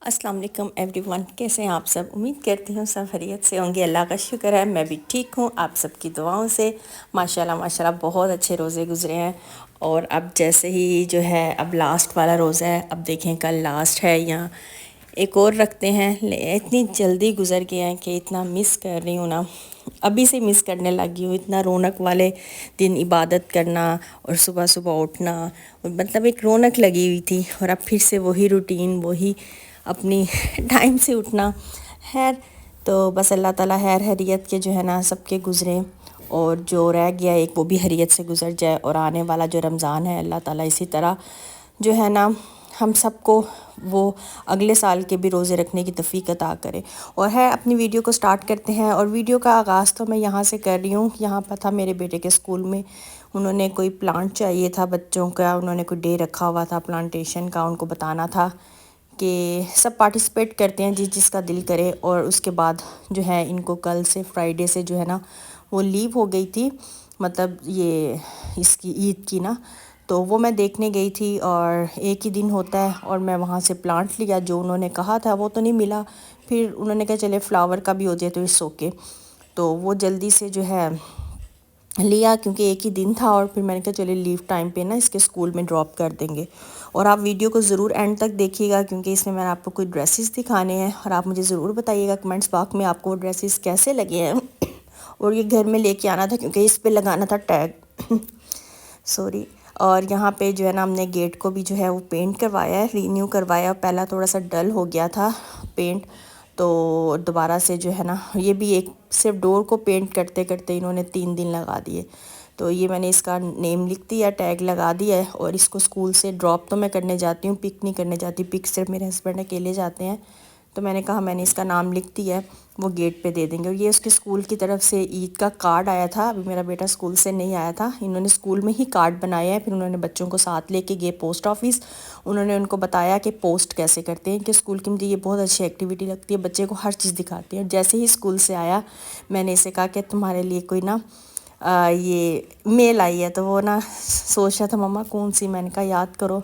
अस्सलाम वालेकुम एवरीवन, कैसे हैं आप सब। उम्मीद करती हूँ सब खैरियत से होंगे। अल्लाह का शुक्र है मैं भी ठीक हूँ आप सबकी दुआओं से। माशाल्लाह माशाल्लाह बहुत अच्छे रोज़े गुजरे हैं। और अब जैसे ही जो है अब लास्ट वाला रोज़ा है, अब देखें कल लास्ट है या एक और रखते हैं। इतनी जल्दी गुजर गए हैं कि इतना मिस कर रही हूँ ना, अभी से मिस करने लगी हूँ। इतना रौनक वाले दिन इबादत करना और सुबह सुबह उठना, और मतलब एक रौनक लगी हुई थी। और अब फिर से वही रूटीन, वही अपनी टाइम से उठना। खैर तो बस अल्लाह ताला खैर खैरियत के जो है ना सबके गुज़रे, और जो रह गया एक वो भी खैरियत से गुज़र जाए। और आने वाला जो रमज़ान है अल्लाह ताला इसी तरह जो है ना हम सबको वो अगले साल के भी रोज़े रखने की तौफीक अता करे। और है अपनी वीडियो को स्टार्ट करते हैं। और वीडियो का आगाज़ तो मैं यहाँ से कर रही हूँ। यहाँ पर था मेरे बेटे के स्कूल में, उन्होंने कोई प्लांट चाहिए था बच्चों का, उन्होंने कोई डे रखा हुआ था प्लांटेशन का। उनको बताना था कि सब पार्टिसिपेट करते हैं जिस जिसका दिल करे। और उसके बाद जो है इनको कल से फ्राइडे से जो है ना वो लीव हो गई थी, मतलब ये इसकी ईद की ना। तो वो मैं देखने गई थी और एक ही दिन होता है, और मैं वहाँ से प्लांट लिया जो उन्होंने कहा था, वो तो नहीं मिला। फिर उन्होंने कहा चले फ्लावर का भी हो जाए तो इट्स ओके। तो वो जल्दी से जो है लिया क्योंकि एक ही दिन था। और फिर मैंने कहा चले लीव टाइम पे ना इसके स्कूल में ड्रॉप कर देंगे। और आप वीडियो को ज़रूर एंड तक देखिएगा क्योंकि इसमें मैंने आपको कोई ड्रेसेस दिखाने हैं। और आप मुझे ज़रूर बताइएगा कमेंट्स बॉक्स में आपको वो ड्रेसेस कैसे लगे हैं। और ये घर में लेके आना था क्योंकि इस पे लगाना था टैग सॉरी। और यहाँ पे जो है ना हमने गेट को भी जो है वो पेंट करवाया है, रीन्यू करवाया। पहला थोड़ा सा डल हो गया था पेंट, तो दोबारा से जो है ना ये भी एक सिर्फ डोर को पेंट करते करते इन्होंने 3 दिन लगा दिए। तो ये मैंने इसका नेम लिख दिया, टैग लगा दिया है। और इसको स्कूल से ड्रॉप तो मैं करने जाती हूँ, पिक नहीं करने जाती। पिक सिर्फ मेरे हस्बैंड अकेले जाते हैं। तो मैंने कहा मैंने इसका नाम लिख दिया है, वो गेट पे दे देंगे। और ये उसके स्कूल की तरफ से ईद का कार्ड आया था। अभी मेरा बेटा स्कूल से नहीं आया था, इन्होंने स्कूल में ही कार्ड बनाया है। फिर उन्होंने बच्चों को साथ लेके गए पोस्ट ऑफिस। उन्होंने उनको बताया कि पोस्ट कैसे करते हैं कि स्कूल की मुझे ये बहुत अच्छी एक्टिविटी लगती है, बच्चे को हर चीज़ दिखाती है। जैसे ही स्कूल से आया मैंने इसे कहा कि तुम्हारे लिए कोई ना ये मेल आई है। तो वो ना सोच रहा था मम्मा कौन सी, मैंने कहा याद करो।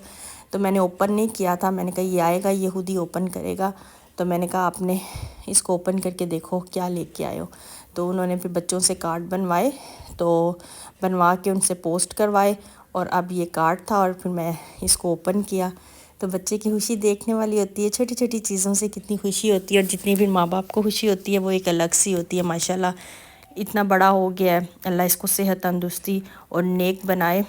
तो मैंने ओपन नहीं किया था, मैंने कहा ये आएगा यहूदी ओपन करेगा। तो मैंने कहा आपने इसको ओपन करके देखो क्या लेके आए हो। तो उन्होंने फिर बच्चों से कार्ड बनवाए, तो बनवा के उनसे पोस्ट करवाए। और अब ये कार्ड था और फिर मैं इसको ओपन किया। तो बच्चे की खुशी देखने वाली होती है, छोटी छोटी चीज़ों से कितनी खुशी होती है। और जितनी भी माँ बाप को खुशी होती है वो एक अलग सी होती है। माशाल्लाह इतना बड़ा हो गया है, अल्लाह इसको सेहत तंदुरुस्ती और नेक बनाए।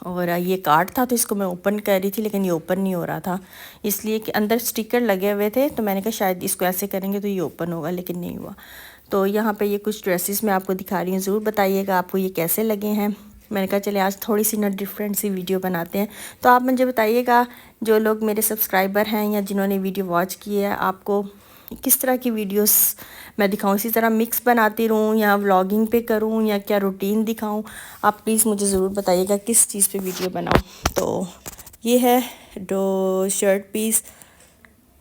और ये कार्ड था तो इसको मैं ओपन कर रही थी लेकिन ये ओपन नहीं हो रहा था, इसलिए कि अंदर स्टिकर लगे हुए थे। तो मैंने कहा शायद इसको ऐसे करेंगे तो ये ओपन होगा, लेकिन नहीं हुआ। तो यहाँ पे ये कुछ ड्रेसेस मैं आपको दिखा रही हूँ, ज़रूर बताइएगा आपको ये कैसे लगे हैं। मैंने कहा चले आज थोड़ी सी ना डिफरेंट सी वीडियो बनाते हैं। तो आप मुझे बताइएगा जो लोग मेरे सब्सक्राइबर हैं या जिन्होंने वीडियो वॉच की है, आपको किस तरह की वीडियोस मैं दिखाऊं। इसी तरह मिक्स बनाती रहूं या व्लॉगिंग पे करूं या क्या रूटीन दिखाऊं। आप प्लीज़ मुझे ज़रूर बताइएगा किस चीज़ पे वीडियो बनाऊं। तो ये है दो शर्ट पीस,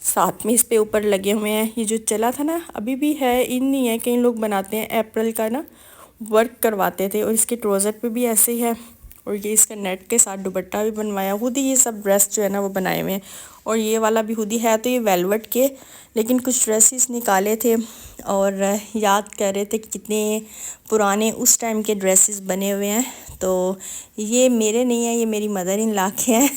साथ में इस पे ऊपर लगे हुए हैं। ये जो चला था ना अभी भी है, इन नहीं है, कई लोग बनाते हैं अप्रैल का ना वर्क करवाते थे। और इसके ट्राउज़र पे भी ऐसे ही है। और ये इसका नेट के साथ दुपट्टा भी बनवाया खुद ही। ये सब ड्रेस जो है ना वो बनाए हुए हैं। और ये वाला भी खुद ही है। तो ये वेलवेट के, लेकिन कुछ ड्रेसेस निकाले थे और याद कर रहे थे कि कितने पुराने उस टाइम के ड्रेसेस बने हुए हैं। तो ये मेरे नहीं है, ये मेरी मदर इन लॉ के हैं।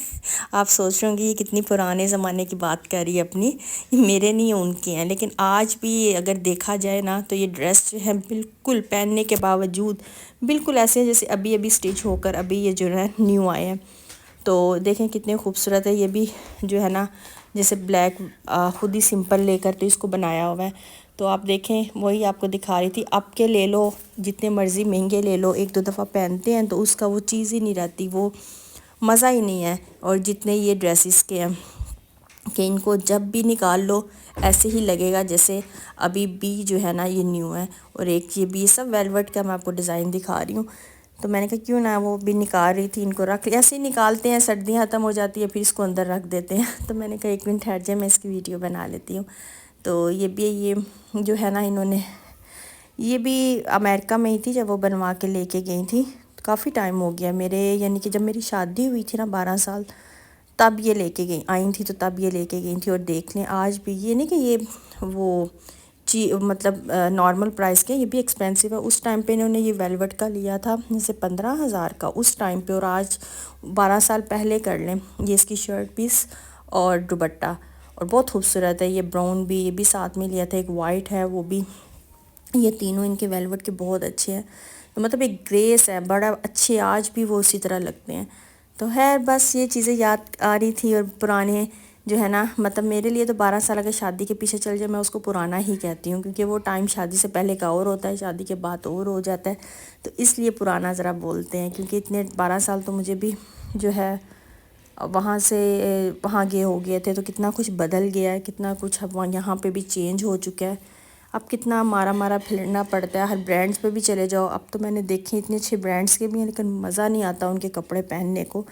आप सोच रहे होंगे ये कितनी पुराने ज़माने की बात कर रही है अपनी, ये मेरे नहीं है उनके हैं। लेकिन आज भी अगर देखा जाए ना तो ये ड्रेस जो है बिल्कुल पहनने के बावजूद बिल्कुल ऐसे जैसे अभी अभी स्टिच होकर अभी ये जो है न्यू आए हैं। तो देखें कितने खूबसूरत है। ये भी जो है ना जैसे ब्लैक खुद ही सिंपल लेकर तो इसको बनाया हुआ है। तो आप देखें वही आपको दिखा रही थी। अब के ले लो जितने मर्ज़ी महंगे ले लो, एक दो दफ़ा पहनते हैं तो उसका वो चीज़ ही नहीं रहती, वो मज़ा ही नहीं है। और जितने ये ड्रेसेस के हैं कि इनको जब भी निकाल लो ऐसे ही लगेगा जैसे अभी भी जो है ना ये न्यू है। और एक ये भी सब वेलवेट का मैं आपको डिज़ाइन दिखा रही हूँ। तो मैंने कहा क्यों ना, वो भी निकाल रही थी, इनको रख ऐसे ही निकालते हैं, सर्दियाँ ख़त्म हो जाती है फिर इसको अंदर रख देते हैं। तो मैंने कहा एक मिनट ठहर जाए मैं इसकी वीडियो बना लेती हूँ। तो ये भी ये जो है ना इन्होंने, ये भी अमेरिका में ही थी जब वो बनवा के लेके गई थी। काफ़ी टाइम हो गया मेरे, यानी कि जब मेरी शादी हुई थी ना 12 साल, تب یہ لے کے گئی آئی تھیں، تو تب یہ لے کے گئی تھیں. اور دیکھ لیں آج بھی یہ نہیں کہ یہ وہ مطلب نارمل پرائس کے، یہ بھی ایکسپینسو ہے. اس ٹائم پہ انہوں نے یہ ویلوٹ کا لیا تھا جیسے 15,000 کا اس ٹائم پہ، اور آج 12 سال پہلے کر لیں. یہ اس کی شرٹ پیس اور دوپٹہ، اور بہت خوبصورت ہے. یہ براؤن بھی، یہ بھی ساتھ میں لیا تھا. ایک وائٹ ہے وہ بھی. یہ تینوں ان کے ویلوٹ کے بہت اچھے ہیں. تو مطلب ایک گریس ہے، بڑا اچھے آج بھی وہ اسی طرح لگتے ہیں. تو ہے بس یہ چیزیں یاد آ رہی تھی. اور پرانے جو ہے نا، مطلب میرے لیے تو 12 سال اگر شادی کے پیچھے چل جائے میں اس کو پرانا ہی کہتی ہوں، کیونکہ وہ ٹائم شادی سے پہلے کا اور ہوتا ہے، شادی کے بعد اور ہو جاتا ہے. تو اس لیے پرانا ذرا بولتے ہیں، کیونکہ اتنے 12 سال تو مجھے بھی جو ہے وہاں سے وہاں ہو گئے تھے، تو کتنا کچھ بدل گیا ہے، کتنا کچھ اب یہاں پہ بھی چینج ہو چکا ہے. اب کتنا مارا پھرنا پڑتا ہے، ہر برانڈز پہ بھی چلے جاؤ. اب تو میں نے دیکھے اتنے اچھے برانڈز کے بھی ہیں، لیکن مزہ نہیں آتا ان کے کپڑے پہننے کو.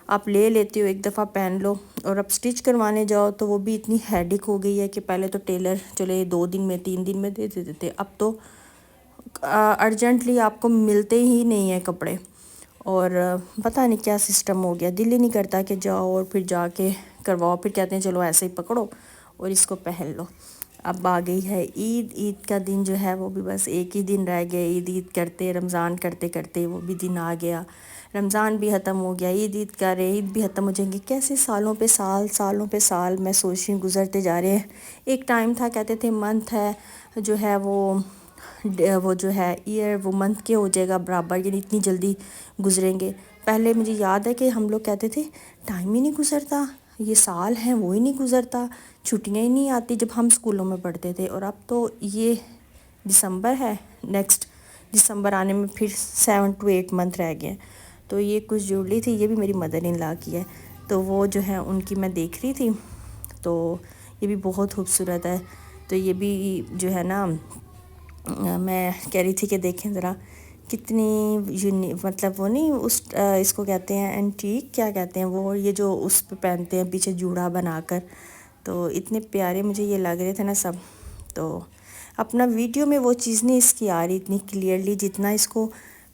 آپ لے لیتے ہو ایک دفعہ پہن لو، اور اب سٹچ کروانے جاؤ تو وہ بھی اتنی ہیڈک ہو گئی ہے کہ پہلے تو ٹیلر چلے 2 دن میں 3 دن میں دے دیتے تھے، اب تو ارجنٹلی آپ کو ملتے ہی نہیں ہیں کپڑے. اور پتہ نہیں کیا سسٹم ہو گیا، دل ہی نہیں کرتا کہ جاؤ اور پھر جا کے کرواؤ. پھر کہتے ہیں چلو ایسے ہی پکڑو اور اس کو پہن لو. اب آ گئی ہے عید. عید کا دن جو ہے وہ بھی بس ایک ہی دن رہ گیا. عید کرتے رمضان کرتے کرتے وہ بھی دن آ گیا. رمضان بھی ختم ہو گیا، عید کر رہے، عید بھی ختم ہو جائیں گے. کیسے سالوں پہ سال میں سوچ رہی ہوں گزرتے جا رہے ہیں. ایک ٹائم تھا کہتے تھے منتھ ہے جو ہے وہ جو ہے ایئر وہ منتھ کے ہو جائے گا برابر، یعنی اتنی جلدی گزریں گے. پہلے مجھے یاد ہے کہ ہم لوگ کہتے تھے ٹائم ہی نہیں گزرتا، یہ سال ہیں وہ ہی نہیں گزرتا، چھٹیاں ہی نہیں آتی جب ہم اسکولوں میں پڑھتے تھے. اور اب تو یہ دسمبر ہے، نیکسٹ دسمبر آنے میں پھر 7 to 8 منتھ رہ گئے. تو یہ کچھ جوڑلی تھی، یہ بھی میری مدر ان لا کی ہے. تو وہ جو ہے ان کی میں دیکھ رہی تھی، تو یہ بھی بہت خوبصورت ہے. تو یہ بھی جو ہے نا میں کہہ رہی تھی کہ دیکھیں ذرا کتنی مطلب وہ نہیں اس کو کہتے ہیں اینٹیک، کیا کہتے ہیں وہ، یہ جو اس پہ پہنتے ہیں پیچھے جوڑا بنا کر. تو اتنے پیارے مجھے یہ لگ رہے تھے نا سب. تو اپنا ویڈیو میں وہ چیز نہیں اس کی آ رہی اتنی کلیئرلی، جتنا اس کو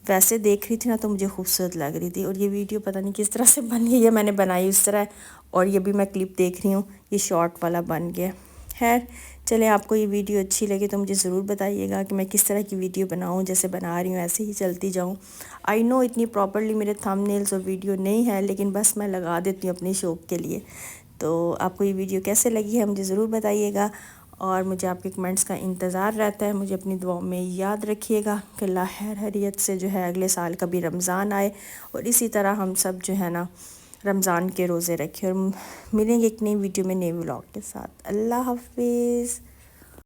ویسے دیکھ رہی تھی نا تو مجھے خوبصورت لگ رہی تھی. اور یہ ویڈیو پتہ نہیں کس طرح سے بن گئی ہے، میں نے بنائی اس طرح. اور یہ بھی میں کلپ دیکھ رہی ہوں، یہ شارٹ والا بن گیا. خیر چلیں، آپ کو یہ ویڈیو اچھی لگے تو مجھے ضرور بتائیے گا کہ میں کس طرح کی ویڈیو بناؤں. جیسے بنا رہی ہوں ایسے ہی چلتی جاؤں. آئی نو اتنی پراپرلی میرے تھم نیلز اور ویڈیو نہیں ہے، لیکن بس میں لگا دیتی ہوں اپنے شوق کے لیے. تو آپ کو یہ ویڈیو کیسے لگی ہے مجھے ضرور بتائیے گا، اور مجھے آپ کے کمنٹس کا انتظار رہتا ہے. مجھے اپنی دعاؤں میں یاد رکھیے گا کہ اللہ خیر خیریت سے جو ہے اگلے سال کا بھی رمضان آئے، اور اسی طرح ہم سب جو ہے نا رمضان کے روزے رکھیں. اور ملیں گے ایک نئی ویڈیو میں نئے ولاگ کے ساتھ. اللہ حافظ.